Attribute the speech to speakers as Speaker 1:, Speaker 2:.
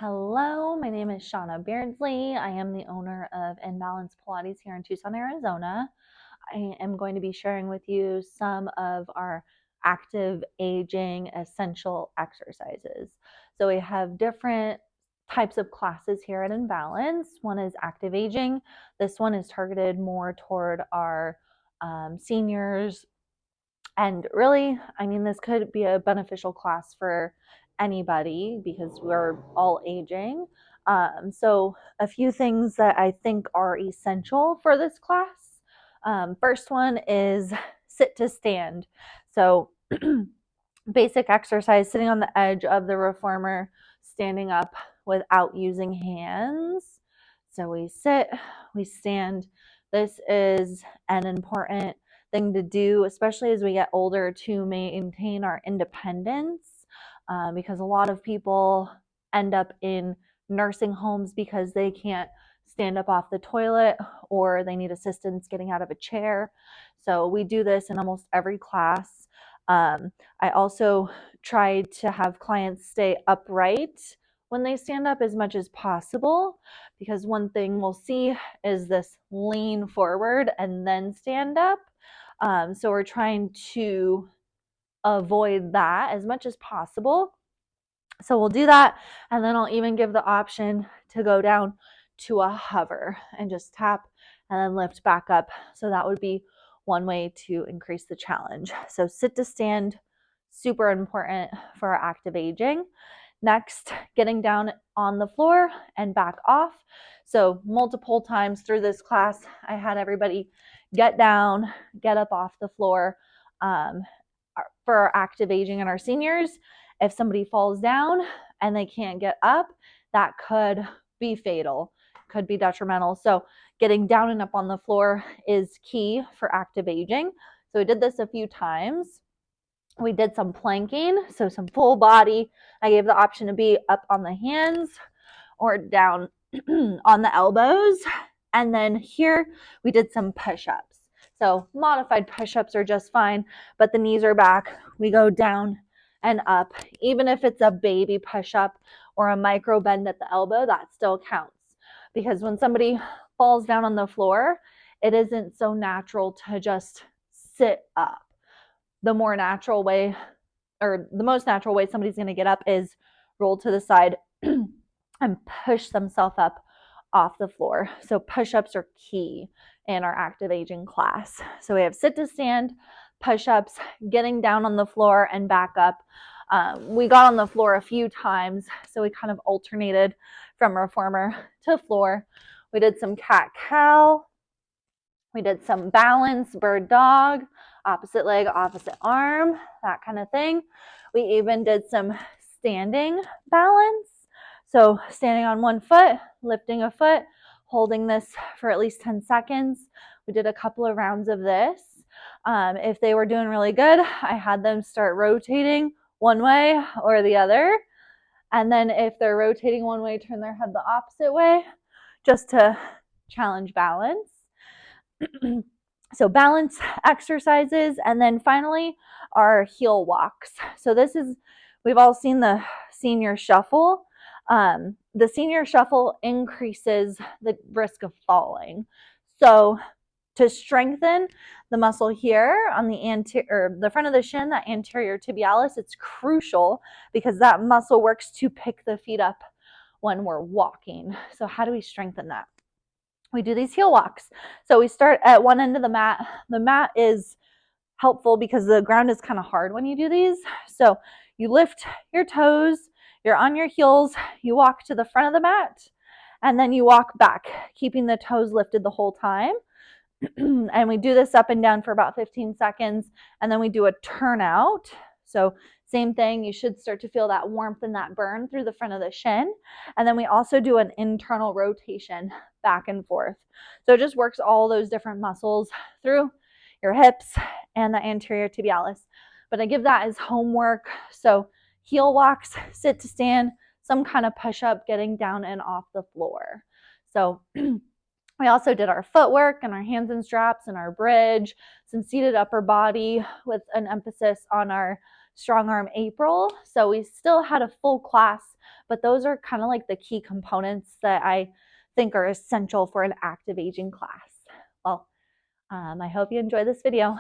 Speaker 1: Hello, my name is Shauna Beardsley. I am the owner of Balance Pilates here in Tucson, Arizona. I am going to be sharing with you some of our active aging essential exercises. So we have different types of classes here at Balance. One is active aging. This one is targeted more toward our seniors. And really, this could be a beneficial class for anybody because we're all aging. So a few things that I think are essential for this class. First one is sit to stand. So basic exercise, sitting on the edge of the reformer, standing up without using hands. So we sit, we stand. This is an important thing to do, especially as we get older, to maintain our independence, because a lot of people end up in nursing homes because they can't stand up off the toilet or they need assistance getting out of a chair. So we do this in almost every class. I also try to have clients stay upright when they stand up as much as possible, because one thing we'll see is this lean forward and then stand up. So we're trying to avoid that as much as possible. So we'll do that, and then I'll even give the option to go down to a hover and just tap and then lift back up. So that would be one way to increase the challenge. So sit to stand, super important for our active aging. Next, getting down on the floor and back off. So multiple times through this class, I had everybody get down, get up off the floor. For our active aging and our seniors, if somebody falls down and they can't get up, that could be fatal, could be detrimental. So getting down and up on the floor is key for active aging. So we did this a few times. We did some planking, so some full body. I gave the option to be up on the hands or down on the elbows. And then here we did some push-ups. So modified push-ups are just fine, but the knees are back. We go down and up. Even if it's a baby push-up or a micro bend at the elbow, that still counts. Because when somebody falls down on the floor, it isn't so natural to just sit up. The more natural way, or the most natural way somebody's going to get up is roll to the side and push themselves up off the floor. So push-ups are key in our active aging class. So we have sit to stand, push-ups, getting down on the floor and back up. We got on the floor a few times, so we kind of alternated from reformer to floor. We did some cat-cow. We did some balance, bird dog, opposite leg, opposite arm, that kind of thing. We even did some standing balance. So standing on one foot, lifting a foot, holding this for at least 10 seconds. We did a couple of rounds of this. If they were doing really good, I had them start rotating one way or the other. And then if they're rotating one way, turn their head the opposite way, just to challenge balance. So balance exercises. And then finally, our heel walks. So this is, we've all seen the senior shuffle. The senior shuffle increases the risk of falling. So to strengthen the muscle here on the front of the shin, that anterior tibialis, it's crucial because that muscle works to pick the feet up when we're walking. So how do we strengthen that? We do these heel walks. So we start at one end of the mat. The mat is helpful because the ground is kind of hard when you do these. So you lift your toes, you're on your heels, you walk to the front of the mat, and then you walk back, keeping the toes lifted the whole time. And we do this up and down for about 15 seconds, and then we do a turnout. So same thing, you should start to feel that warmth and that burn through the front of the shin. And then we also do an internal rotation back and forth. So it just works all those different muscles through your hips and the anterior tibialis. But I give that as homework. So heel walks, sit to stand, some kind of push-up, getting down and off the floor. So we also did our footwork and our hands and straps and our bridge, some seated upper body with an emphasis on our Strong Arm April. So we still had a full class, but those are kind of like the key components that I think are essential for an active aging class. Well, I hope you enjoy this video.